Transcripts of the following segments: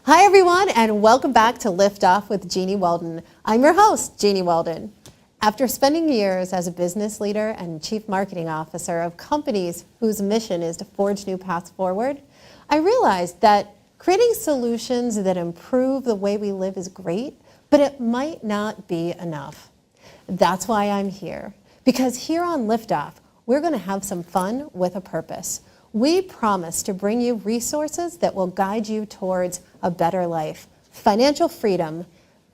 Hi, everyone, and welcome back to Liftoff with Jeanniey Walden. I'm your host, Jeanniey Walden. After spending years as a business leader and chief marketing officer of companies whose mission is to forge new paths forward, I realized that creating solutions that improve the way we live is great, but it might not be enough. That's why I'm here, because here on Liftoff, we're going to have some fun with a purpose. We promise to bring you resources that will guide you towards a better life, financial freedom,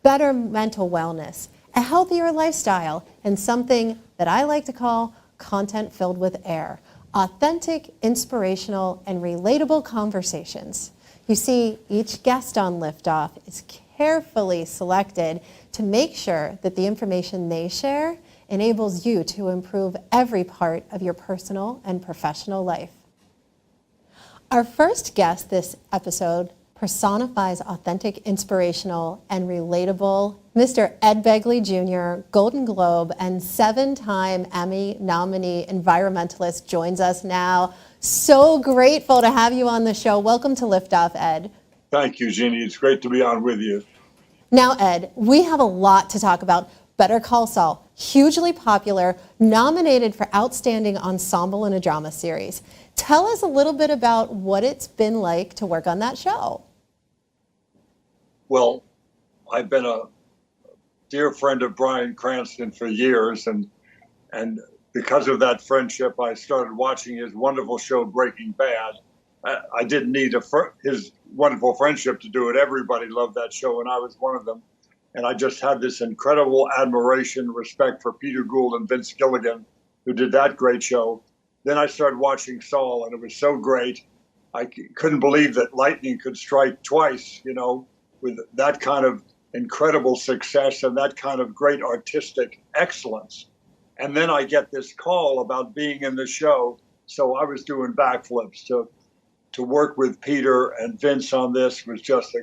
better mental wellness, a healthier lifestyle, and something that I like to call content filled with air, authentic, inspirational, and relatable conversations. You see, each guest on Liftoff is carefully selected to make sure that the information they share enables you to improve every part of your personal and professional life. Our first guest this episode personifies authentic, inspirational, and relatable. Mr. Ed Begley Jr., Golden Globe and 7-time Emmy nominee environmentalist, joins us now. So grateful to have you on the show. Welcome to Liftoff, Ed. Thank you, Jeannie. It's great to be on with you. Now, Ed, we have a lot to talk about. Better Call Saul, hugely popular, nominated for Outstanding Ensemble in a Drama Series. Tell us a little bit about what it's been like to work on that show. Well, I've been a dear friend of Bryan Cranston for years, and because of that friendship, I started watching his wonderful show, Breaking Bad. I didn't need his wonderful friendship to do it. Everybody loved that show, and I was one of them. And I just had this incredible admiration, respect for Peter Gould and Vince Gilligan, who did that great show. Then I started watching Saul, and it was so great. I couldn't believe that lightning could strike twice, with that kind of incredible success and that kind of great artistic excellence. And then I get this call about being in the show. So I was doing backflips. To work with Peter and Vince on this was just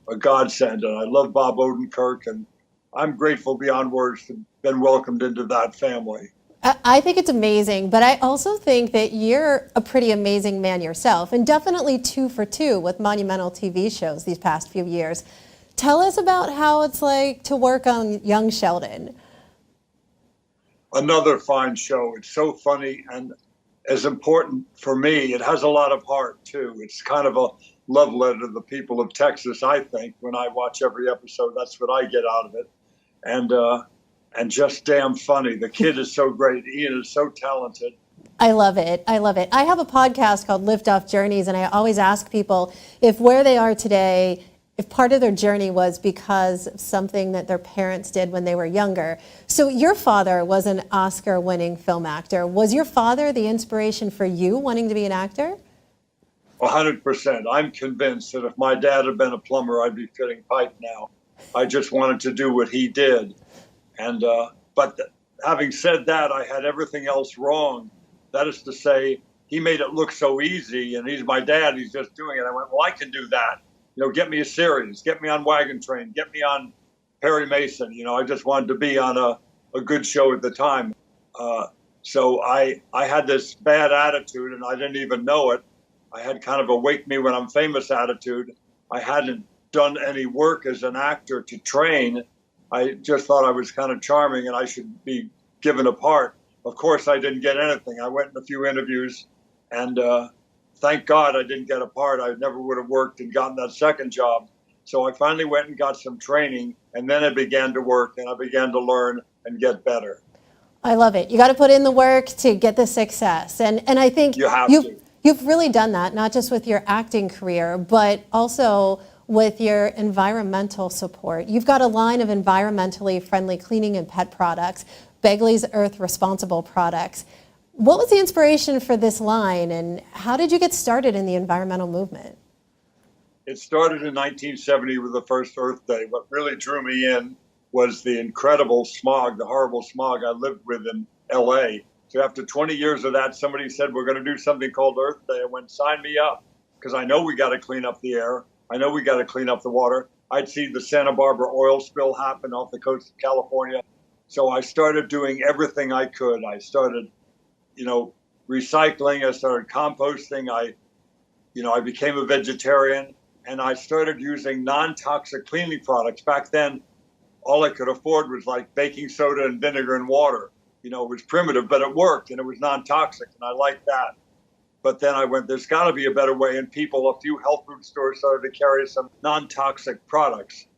a godsend. And I love Bob Odenkirk, and I'm grateful beyond words to have been welcomed into that family. I think it's amazing, but I also think that you're a pretty amazing man yourself, and definitely 2 for 2 with monumental TV shows these past few years. Tell us about how it's like to work on Young Sheldon. Another fine show. It's so funny and as important for me. It has a lot of heart, too. It's kind of a love letter to the people of Texas, I think. When I watch every episode, that's what I get out of it. And just damn funny. The kid is so great. Ian is so talented. I love it. I love it. I have a podcast called Liftoff Journeys, and I always ask people if where they are today, if part of their journey was because of something that their parents did when they were younger. So your father was an Oscar-winning film actor. Was your father the inspiration for you wanting to be an actor? 100%. I'm convinced that if my dad had been a plumber, I'd be fitting pipe now. I just wanted to do what he did. But having said that, I had everything else wrong. That is to say, he made it look so easy, and he's my dad. He's just doing it. I went, well, I can do that. Get me a series, get me on Wagon Train, get me on Perry Mason. I just wanted to be on a good show at the time. So I had this bad attitude, and I didn't even know it. I had kind of a wake me when I'm famous attitude. I hadn't done any work as an actor to train. I just thought I was kind of charming and I should be given a part. Of course, I didn't get anything. I went in a few interviews, and thank God I didn't get a part. I never would have worked and gotten that second job. So I finally went and got some training, and then I began to work, and I began to learn and get better. I love it. You got to put in the work to get the success. And I think you've really done that, not just with your acting career, but also with your environmental support. You've got a line of environmentally friendly cleaning and pet products, Begley's Earth Responsible products. What was the inspiration for this line, and how did you get started in the environmental movement? It started in 1970 with the first Earth Day. What really drew me in was the incredible smog, the horrible smog I lived with in LA. So after 20 years of that, somebody said, we're going to do something called Earth Day. I went, sign me up, because I know we got to clean up the air. I know we got to clean up the water. I'd see the Santa Barbara oil spill happen off the coast of California. So I started doing everything I could. I started, recycling. I started composting. I became a vegetarian. and I started using non-toxic cleaning products. Back then, all I could afford was like baking soda and vinegar and water. It was primitive, but it worked, and it was non-toxic, and I liked that. But then I went, there's got to be a better way. And a few health food stores started to carry some non-toxic products,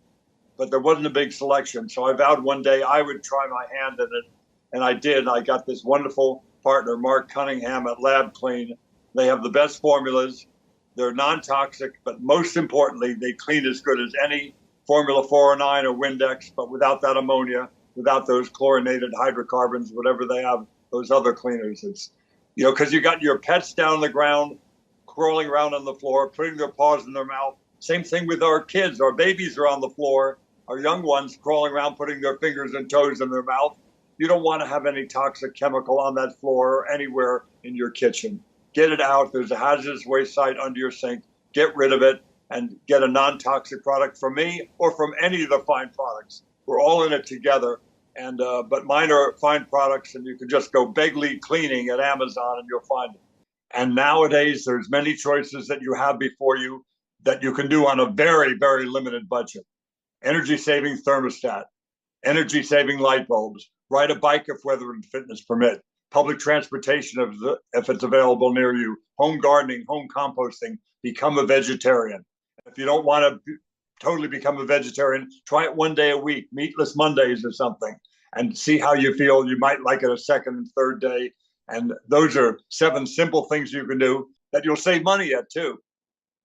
but there wasn't a big selection. So I vowed one day I would try my hand in it. And I did. I got this wonderful partner, Mark Cunningham at Lab Clean. They have the best formulas. They're non-toxic, but most importantly, they clean as good as any Formula 409 or Windex, but without that ammonia, without those chlorinated hydrocarbons, whatever they have, those other cleaners. It's because you got your pets down on the ground, crawling around on the floor, putting their paws in their mouth. Same thing with our kids. Our babies are on the floor, our young ones crawling around, putting their fingers and toes in their mouth. You don't want to have any toxic chemical on that floor or anywhere in your kitchen. Get it out. There's a hazardous waste site under your sink. Get rid of it and get a non-toxic product from me or from any of the fine products. We're all in it together. But mine are fine products, and you can just go Begley Cleaning at Amazon and you'll find it. And nowadays, there's many choices that you have before you that you can do on a very, very limited budget. Energy-saving thermostat, energy-saving light bulbs, ride a bike if weather and fitness permit, public transportation if it's available near you, home gardening, home composting, become a vegetarian. If you don't want to totally become a vegetarian, try it one day a week, meatless Mondays or something, and see how you feel. You might like it a second and third day. And those are 7 simple things you can do that you'll save money at too.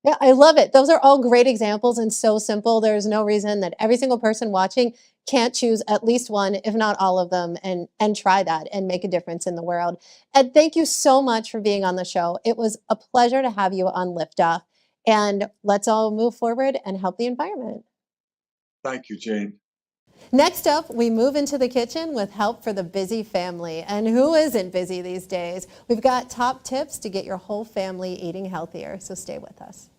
Yeah, I love it. Those are all great examples and so simple. There's no reason that every single person watching can't choose at least one, if not all of them, and try that and make a difference in the world. Ed, thank you so much for being on the show. It was a pleasure to have you on Liftoff. And let's all move forward and help the environment. Thank you, Jane. Next up, we move into the kitchen with help for the busy family. And who isn't busy these days? We've got top tips to get your whole family eating healthier, so stay with us.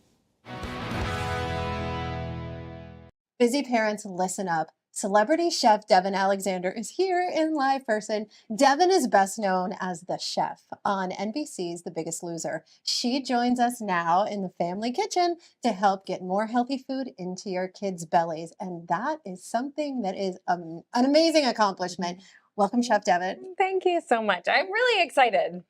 Busy parents, listen up. Celebrity chef Devin Alexander is here in live person. Devin is best known as the chef on NBC's The Biggest Loser. She joins us now in the family kitchen to help get more healthy food into your kids' bellies. And that is something that is an amazing accomplishment. Welcome, Chef Devin. Thank you so much. I'm really excited.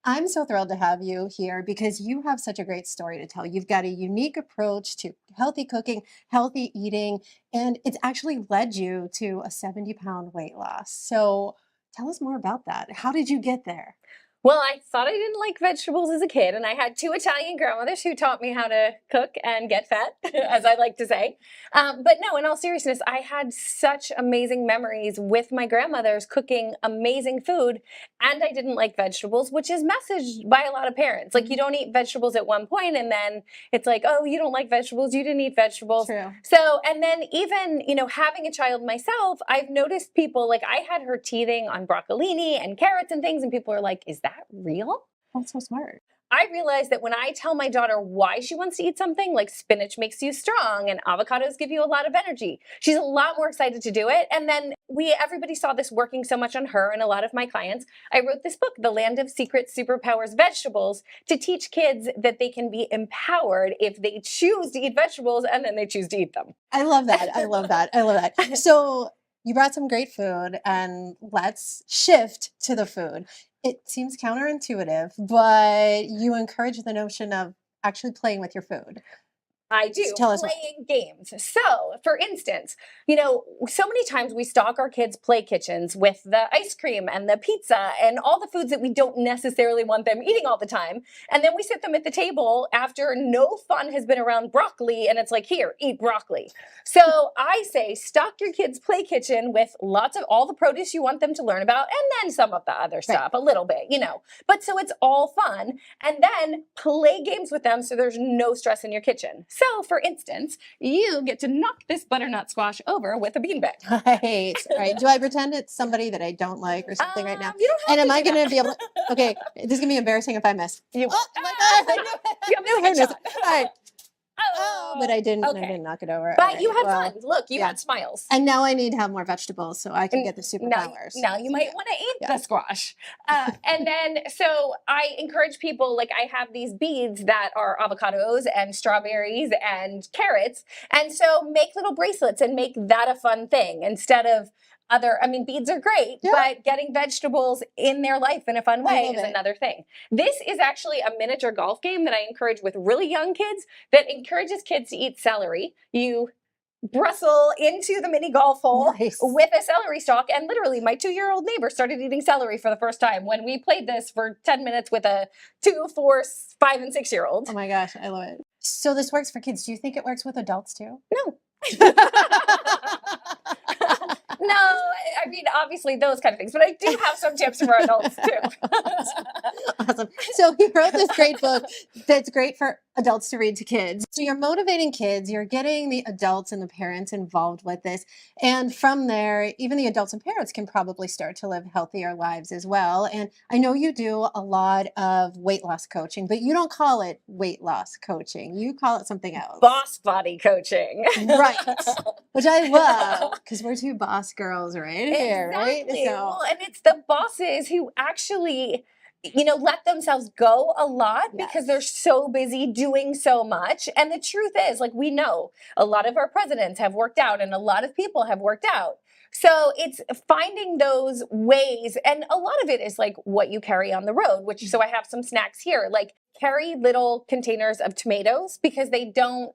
I'm so thrilled to have you here because you have such a great story to tell. You've got a unique approach to healthy cooking, healthy eating, and it's actually led you to a 70-pound weight loss. So tell us more about that. How did you get there? Well, I thought I didn't like vegetables as a kid, and I had 2 Italian grandmothers who taught me how to cook and get fat, as I like to say. But no, in all seriousness, I had such amazing memories with my grandmothers cooking amazing food, and I didn't like vegetables, which is messaged by a lot of parents. Like, you don't eat vegetables at one point, and then it's like, oh, you don't like vegetables, you didn't eat vegetables. True. So, and then even, having a child myself, I've noticed people, like I had her teething on broccolini and carrots and things, and people are like, is that real? That's so smart. I realized that when I tell my daughter why she wants to eat something, like spinach makes you strong and avocados give you a lot of energy, she's a lot more excited to do it. And then everybody saw this working so much on her and a lot of my clients. I wrote this book, The Land of Secret Superpowers Vegetables, to teach kids that they can be empowered if they choose to eat vegetables and then they choose to eat them. I love that. I love that. I love that. So you brought some great food, and let's shift to the food. It seems counterintuitive, but you encourage the notion of actually playing with your food. I do, Tell us playing games. So, for instance, so many times we stock our kids' play kitchens with the ice cream and the pizza and all the foods that we don't necessarily want them eating all the time. And then we sit them at the table after no fun has been around broccoli, and it's like, here, eat broccoli. So I say stock your kids' play kitchen with lots of all the produce you want them to learn about, and then some of the other stuff, a little bit, But so it's all fun. And then play games with them so there's no stress in your kitchen. So, for instance, you get to knock this butternut squash over with a beanbag. Right. Do I pretend it's somebody that I don't like or something right now? You don't have and am to I do going to that. be able to? Okay, this is going to be embarrassing if I miss. You, Oh my God! I knew it. You have to take a shot. All right. Oh. but I didn't Okay. knock it over. But All you right, had well, fun. Look, you yeah. had smiles. And now I need to have more vegetables so I can get the Now, superpowers. now you might want to eat Yeah. the squash. And then, so I encourage people, like I have these beads that are avocados and strawberries and carrots. And so make little bracelets and make that a fun thing instead of I mean, beads are great, Yeah. but getting vegetables in their life in a fun I way love is it. another thing. This is actually a miniature golf game that I encourage with really young kids that encourages kids to eat celery. You bristle into the mini golf hole Nice. with a celery stalk. And literally, my 2-year-old neighbor started eating celery for the first time when we played this for 10 minutes with a 2, 4, 5, and 6-year-old. Oh my gosh, I love it. So this works for kids. Do you think it works with adults too? No. No, I mean, obviously those kind of things, but I do have some tips for adults too. Awesome. So you wrote this great book that's great for adults to read to kids. So you're motivating kids, you're getting the adults and the parents involved with this. And from there, even the adults and parents can probably start to live healthier lives as well. And I know you do a lot of weight loss coaching, but you don't call it weight loss coaching. You call it something else. Boss body coaching. Right. Which I love because we're two boss girls right here, right? Exactly. So Well, and it's the bosses who actually, let themselves go a lot because they're so busy doing so much. And the truth is, like, we know a lot of our presidents have worked out and a lot of people have worked out. So it's finding those ways. And a lot of it is like what you carry on the road, which, so I have some snacks here, like carry little containers of tomatoes because they don't,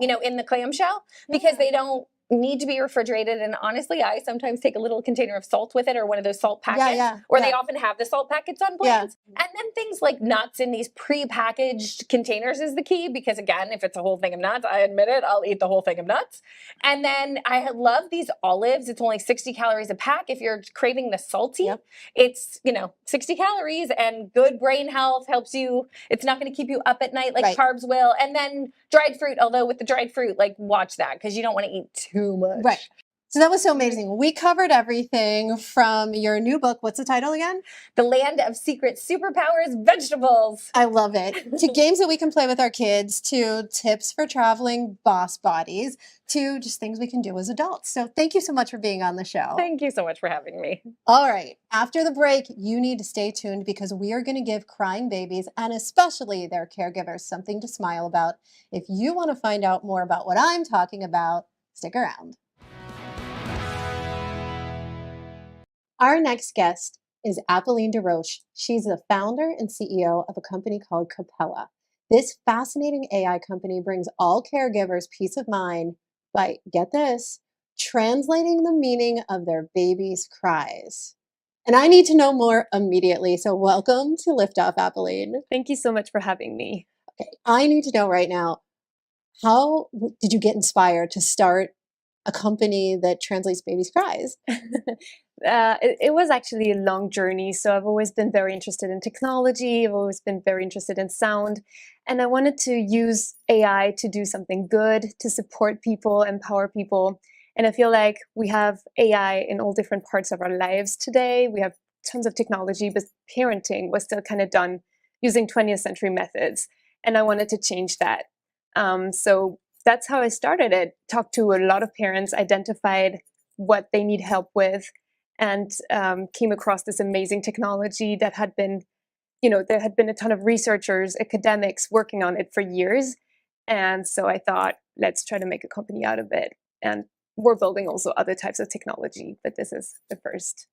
in the clamshell, because they don't need to be refrigerated. And honestly, I sometimes take a little container of salt with it or one of those salt packets, or they often have the salt packets on plans. And then things like nuts in these pre-packaged containers is the key because, again, if it's a whole thing of nuts, I admit it, I'll eat the whole thing of nuts. And then I love these olives. It's only 60 calories a pack. If you're craving the salty, it's 60 calories and good brain health helps you. It's not going to keep you up at night like carbs will. And then dried fruit, although with the dried fruit, like watch that because you don't want to eat too much. Right. So that was so amazing. We covered everything from your new book. What's the title again? The Land of Secret Superpowers Vegetables. I love it. To games that we can play with our kids, to tips for traveling boss bodies, to just things we can do as adults. So thank you so much for being on the show. Thank you so much for having me. All right. After the break, you need to stay tuned because we are going to give crying babies and especially their caregivers something to smile about. If you want to find out more about what I'm talking about, stick around. Our next guest is Apolline DeRoche. She's the founder and CEO of a company called Capella. This fascinating AI company brings all caregivers peace of mind by, get this, translating the meaning of their baby's cries. And I need to know more immediately. So welcome to Liftoff, Apolline. Thank you so much for having me. Okay, I need to know right now, how did you get inspired to start a company that translates babies' cries? It was actually a long journey. So I've always been very interested in technology. I've always been very interested in sound. And I wanted to use AI to do something good, to support people, empower people. And I feel like we have AI in all different parts of our lives today. We have tons of technology, but parenting was still kind of done using 20th century methods. And I wanted to change that. So that's how I started it. Talked to a lot of parents, identified what they need help with, and came across this amazing technology that had been, there had been a ton of researchers, academics working on it for years. And so I thought, let's try to make a company out of it. And we're building also other types of technology, but this is the first.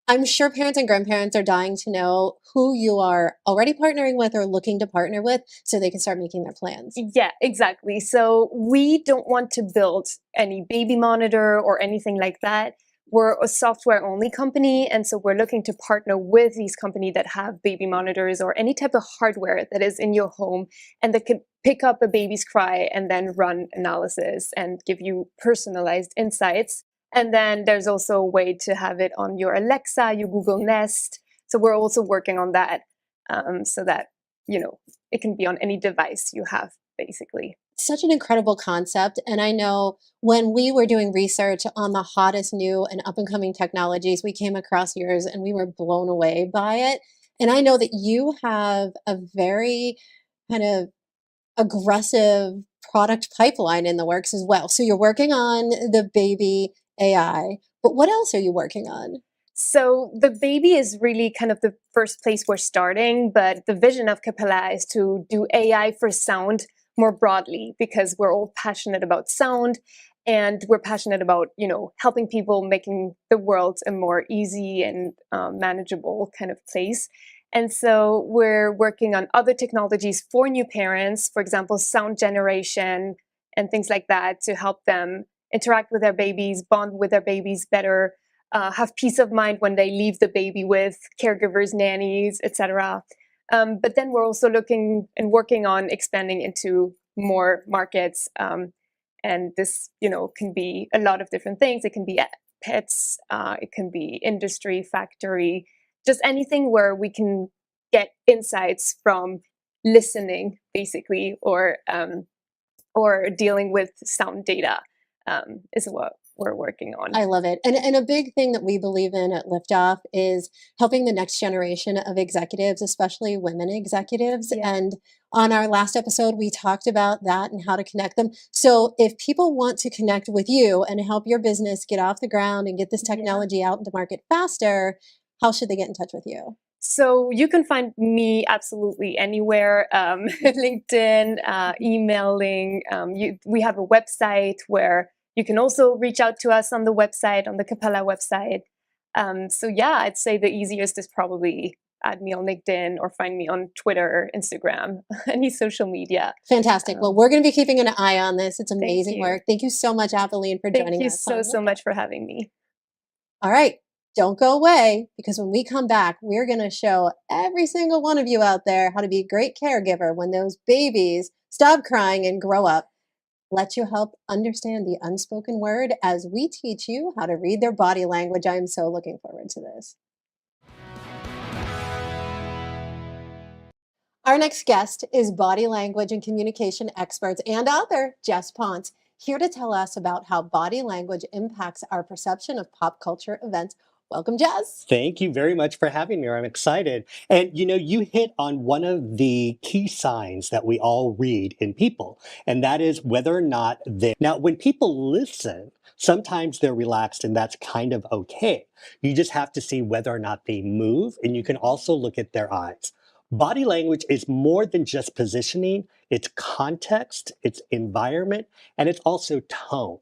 I'm sure parents and grandparents are dying to know who you are already partnering with or looking to partner with so they can start making their plans. Yeah, exactly. So we don't want to build any baby monitor or anything like that. We're a software only company. And so we're looking to partner with these companies that have baby monitors or any type of hardware that is in your home and that can pick up a baby's cry and then run analysis and give you personalized insights. And then there's also a way to have it on your Alexa, your Google Nest. So we're also working on that so that, it can be on any device you have, basically. Such an incredible concept. And I know when we were doing research on the hottest new and up and coming technologies, we came across yours and we were blown away by it. And I know that you have a very kind of aggressive product pipeline in the works as well. So you're working on the baby AI, but what else are you working on? So the baby is really kind of the first place we're starting, but the vision of Capella is to do AI for sound more broadly, because we're all passionate about sound, and we're passionate about, helping people, making the world a more easy and manageable kind of place. And so we're working on other technologies for new parents, for example, sound generation and things like that, to help them interact with their babies, bond with their babies better, have peace of mind when they leave the baby with caregivers, nannies, etc. But then we're also looking and working on expanding into more markets. And this, can be a lot of different things. It can be pets, it can be industry, factory, just anything where we can get insights from listening, basically, or dealing with sound data, is what we're working on. I love it. And a big thing that we believe in at Liftoff is helping the next generation of executives, especially women executives. Yeah. And on our last episode, we talked about that and how to connect them. So if people want to connect with you and help your business get off the ground and get this technology out into market faster, how should they get in touch with you? So you can find me absolutely anywhere, LinkedIn, emailing. We have a website where you can also reach out to us on the website, on the Capella website. So yeah, I'd say the easiest is probably add me on LinkedIn or find me on Twitter, Instagram, any social media. Fantastic. Well, we're going to be keeping an eye on this. It's amazing you. work. Thank you so much, Aveline, for joining us. Thank you so much for having me. All right. Don't go away, because when we come back, we're going to show every single one of you out there how to be a great caregiver when those babies stop crying and grow up. Let you help understand the unspoken word as we teach you how to read their body language. I am so looking forward to this. Our next guest is body language and communication expert and author Jess Ponce, here to tell us about how body language impacts our perception of pop culture events. Welcome, Jess. Thank you very much for having me. I'm excited. And you hit on one of the key signs that we all read in people, and that is whether or not Now, when people listen, sometimes they're relaxed, and that's kind of okay. You just have to see whether or not they move, and you can also look at their eyes. Body language is more than just positioning, it's context, it's environment, and it's also tone,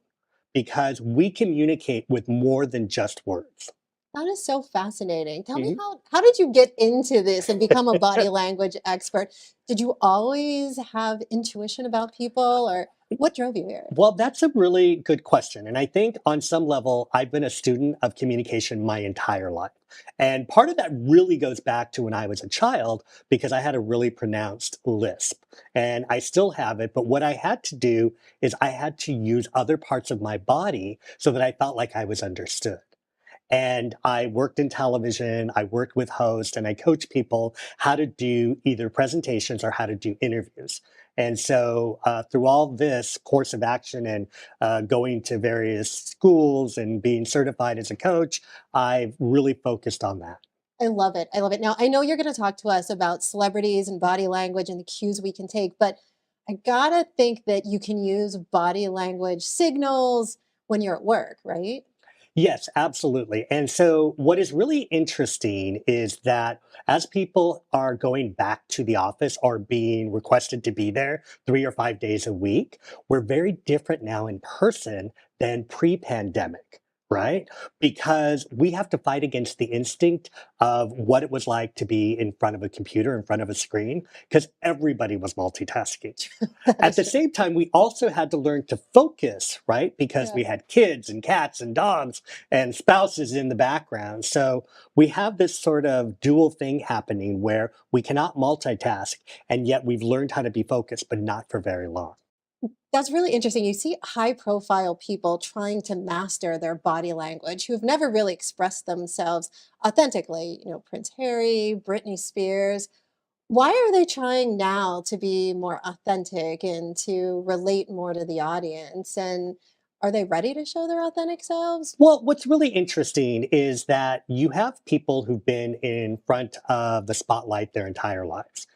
because we communicate with more than just words. That is so fascinating. Tell me, how did you get into this and become a body language expert? Did you always have intuition about people, or what drove you here? Well, that's a really good question. And I think on some level, I've been a student of communication my entire life. And part of that really goes back to when I was a child, because I had a really pronounced lisp. And I still have it. But what I had to do is I had to use other parts of my body so that I felt like I was understood. And I worked in television, I worked with hosts, and I coach people how to do either presentations or how to do interviews. And so through all this course of action and going to various schools and being certified as a coach, I've really focused on that. I love it. I love it. Now, I know you're going to talk to us about celebrities and body language and the cues we can take, but I gotta think that you can use body language signals when you're at work, right? Yes, absolutely. And so what is really interesting is that as people are going back to the office or being requested to be there 3 or 5 days a week, we're very different now in person than pre-pandemic. Right? Because we have to fight against the instinct of what it was like to be in front of a computer, in front of a screen, because everybody was multitasking. At the same time, we also had to learn to focus, right? Because we had kids and cats and dogs and spouses in the background. So we have this sort of dual thing happening where we cannot multitask, and yet we've learned how to be focused, but not for very long. That's really interesting. You see high profile people trying to master their body language who have never really expressed themselves authentically. Prince Harry, Britney Spears. Why are they trying now to be more authentic and to relate more to the audience? And are they ready to show their authentic selves? Well, what's really interesting is that you have people who've been in front of the spotlight their entire lives.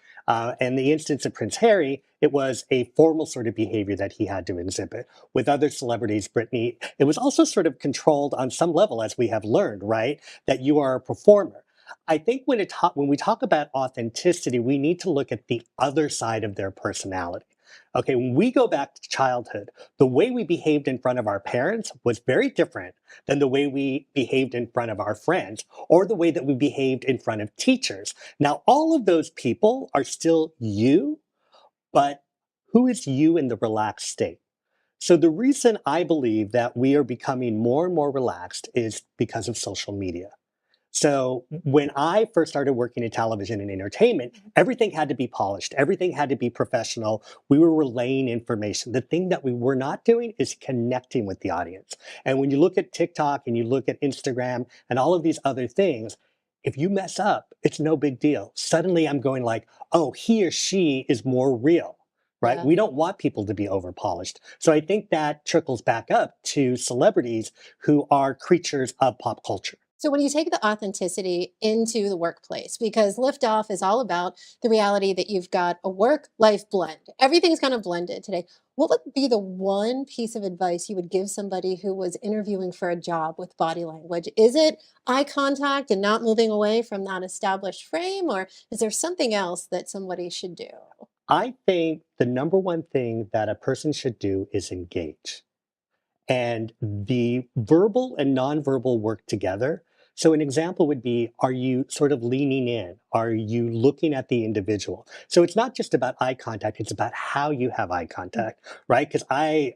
In the instance of Prince Harry, it was a formal sort of behavior that he had to exhibit. With other celebrities, Britney, it was also sort of controlled on some level, as we have learned, right? That you are a performer. I think when we talk about authenticity, we need to look at the other side of their personality. Okay, when we go back to childhood, the way we behaved in front of our parents was very different than the way we behaved in front of our friends or the way that we behaved in front of teachers. Now, all of those people are still you, but who is you in the relaxed state? So the reason I believe that we are becoming more and more relaxed is because of social media. So when I first started working in television and entertainment, everything had to be polished. Everything had to be professional. We were relaying information. The thing that we were not doing is connecting with the audience. And when you look at TikTok and you look at Instagram and all of these other things, if you mess up, it's no big deal. Suddenly I'm going like, oh, he or she is more real, right? Yeah. We don't want people to be over polished. So I think that trickles back up to celebrities who are creatures of pop culture. So when you take the authenticity into the workplace, because Liftoff is all about the reality that you've got a work-life blend. Everything's kind of blended today. What would be the one piece of advice you would give somebody who was interviewing for a job with body language? Is it eye contact and not moving away from that established frame, or is there something else that somebody should do? I think the number one thing that a person should do is engage. And the verbal and nonverbal work together. So an example would be, are you sort of leaning in? Are you looking at the individual? So it's not just about eye contact, it's about how you have eye contact, right? Because I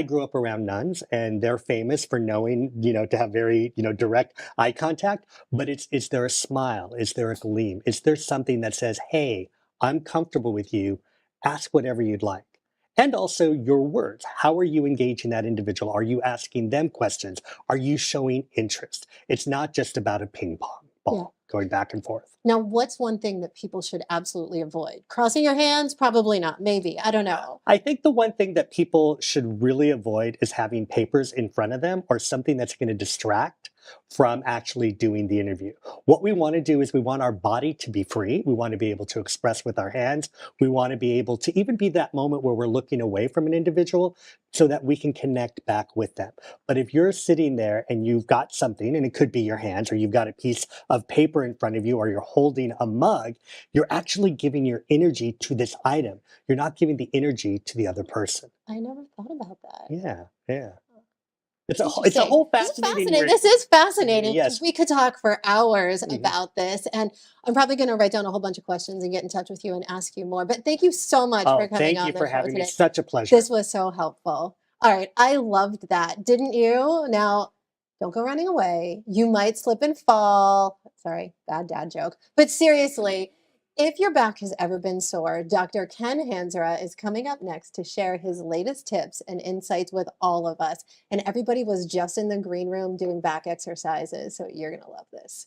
grew up around nuns and they're famous for knowing, to have very, direct eye contact, but is there a smile? Is there a gleam? Is there something that says, hey, I'm comfortable with you, ask whatever you'd like? And also your words. How are you engaging that individual? Are you asking them questions? Are you showing interest? It's not just about a ping pong ball going back and forth. Now, what's one thing that people should absolutely avoid? Crossing your hands? Probably not. Maybe. I don't know. I think the one thing that people should really avoid is having papers in front of them or something that's going to distract from actually doing the interview. What we want to do is we want our body to be free. We want to be able to express with our hands. We want to be able to even be that moment where we're looking away from an individual so that we can connect back with them. But if you're sitting there and you've got something, and it could be your hands, or you've got a piece of paper in front of you, or you're holding a mug, you're actually giving your energy to this item. You're not giving the energy to the other person. I never thought about that. Yeah. It's a Interesting. whole This is fascinating. fascinating. This is fascinating. Yes. We could talk for hours about this, and I'm probably going to write down a whole bunch of questions and get in touch with you and ask you more. But thank you so much for coming Thank on you the for show having me. today. Such a pleasure. This was so helpful. All right, I loved that. Didn't you? Now, don't go running away. You might slip and fall. Sorry, bad dad joke. But seriously, if your back has ever been sore, Dr. Ken Hansra is coming up next to share his latest tips and insights with all of us. And everybody was just in the green room doing back exercises, so you're going to love this.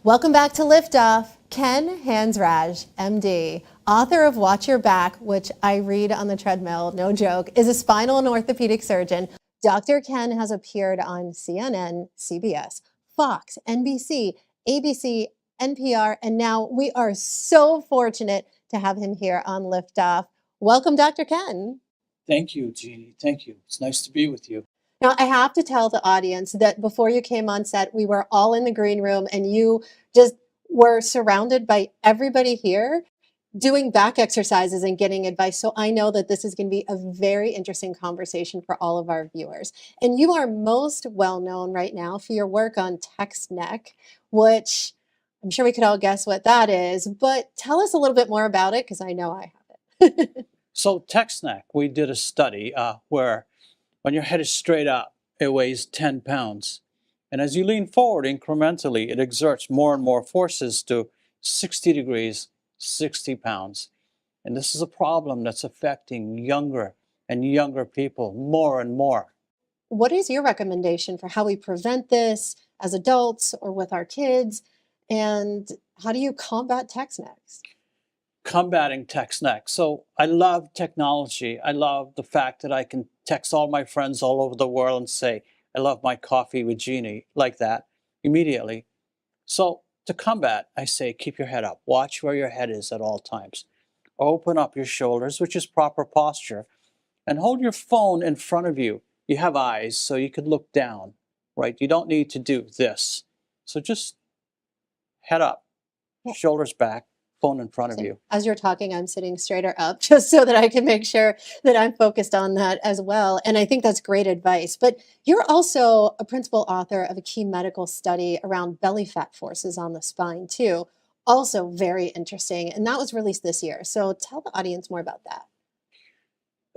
Welcome back to Liftoff. Ken Hansraj, MD, author of Watch Your Back, which I read on the treadmill, no joke, is a spinal and orthopedic surgeon. Dr. Ken has appeared on CNN, CBS, Fox, NBC, ABC, NPR, and now we are so fortunate to have him here on Liftoff. Welcome, Dr. Ken. Thank you, Jeannie. Thank you. It's nice to be with you. Now, I have to tell the audience that before you came on set, we were all in the green room and you just were surrounded by everybody here doing back exercises and getting advice. So I know that this is going to be a very interesting conversation for all of our viewers. And you are most well known right now for your work on text neck, which I'm sure we could all guess what that is, but tell us a little bit more about it because I know I have it. So text neck, we did a study where when your head is straight up, it weighs 10 pounds. And as you lean forward incrementally, it exerts more and more forces to 60 degrees, 60 pounds. And this is a problem that's affecting younger and younger people more and more. What is your recommendation for how we prevent this as adults or with our kids? And how do you combat text necks? Combating text neck. So I love technology. I love the fact that I can text all my friends all over the world and say, I love my coffee with Jeannie, like that, immediately. So to combat, I say keep your head up. Watch where your head is at all times. Open up your shoulders, which is proper posture, and hold your phone in front of you. You have eyes, so you could look down, right? You don't need to do this. So just head up, Yeah. shoulders back, phone in front of So you. as you're talking, I'm sitting straighter up just so that I can make sure that I'm focused on that as well. And I think that's great advice. But you're also a principal author of a key medical study around belly fat forces on the spine, too. Also very interesting. And that was released this year. So tell the audience more about that.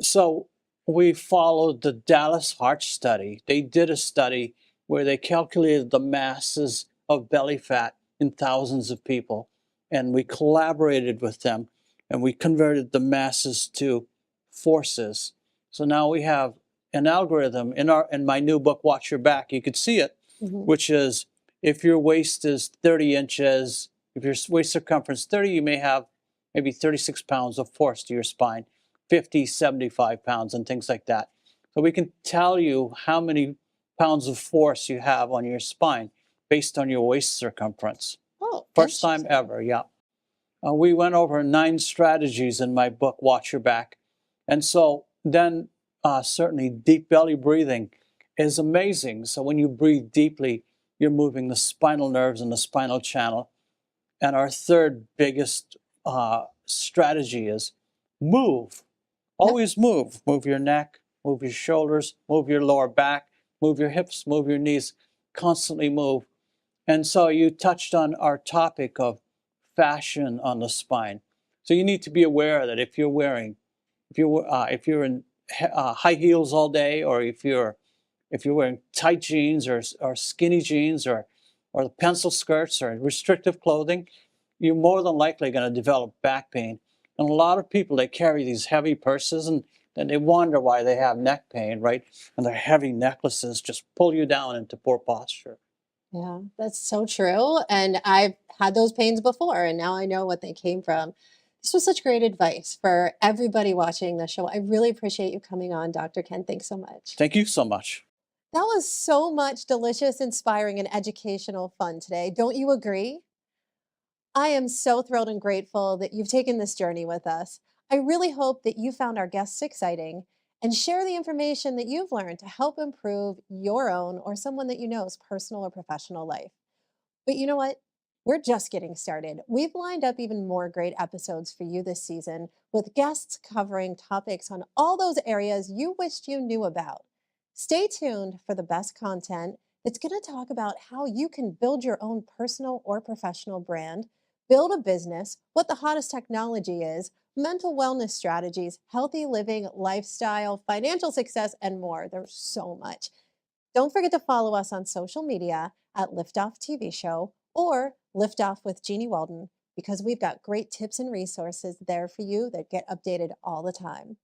So we followed the Dallas Heart Study. They did a study where they calculated the masses of belly fat in thousands of people, and we collaborated with them, and we converted the masses to forces. So now we have an algorithm in my new book, Watch Your Back. You could see it, Mhm. which is if your waist is 30 inches, if your waist circumference 30, you may have maybe 36 pounds of force to your spine. 50, 75 pounds and things like that. So we can tell you how many pounds of force you have on your spine based on your waist circumference. Oh, First time interesting. ever, yeah. We went over 9 strategies in my book, Watch Your Back. And so then certainly deep belly breathing is amazing. So when you breathe deeply, you're moving the spinal nerves and the spinal channel. And our third biggest strategy is move. Yep. Always move. Move your neck, move your shoulders, move your lower back, move your hips, move your knees. Constantly move. And so you touched on our topic of fashion on the spine. So you need to be aware that if you're in high heels all day, or if you're wearing tight jeans or skinny jeans or the pencil skirts or restrictive clothing, you're more than likely going to develop back pain. And a lot of people, they carry these heavy purses and then they wonder why they have neck pain, right? And their heavy necklaces just pull you down into poor posture. Yeah, that's so true. And I've had those pains before, and now I know what they came from. This was such great advice for everybody watching the show. I really appreciate you coming on, Dr. Ken. Thanks so much. Thank you so much. That was so much delicious, inspiring, and educational fun today. Don't you agree? I am so thrilled and grateful that you've taken this journey with us. I really hope that you found our guests exciting and share the information that you've learned to help improve your own or someone that you know's personal or professional life. But you know what? We're just getting started. We've lined up even more great episodes for you this season with guests covering topics on all those areas you wished you knew about. Stay tuned for the best content that's going to talk about how you can build your own personal or professional brand, build a business, what the hottest technology is, mental wellness strategies, healthy living, lifestyle, financial success, and more. There's so much. Don't forget to follow us on social media at Liftoff TV Show or Liftoff with Jeanniey Walden, because we've got great tips and resources there for you that get updated all the time.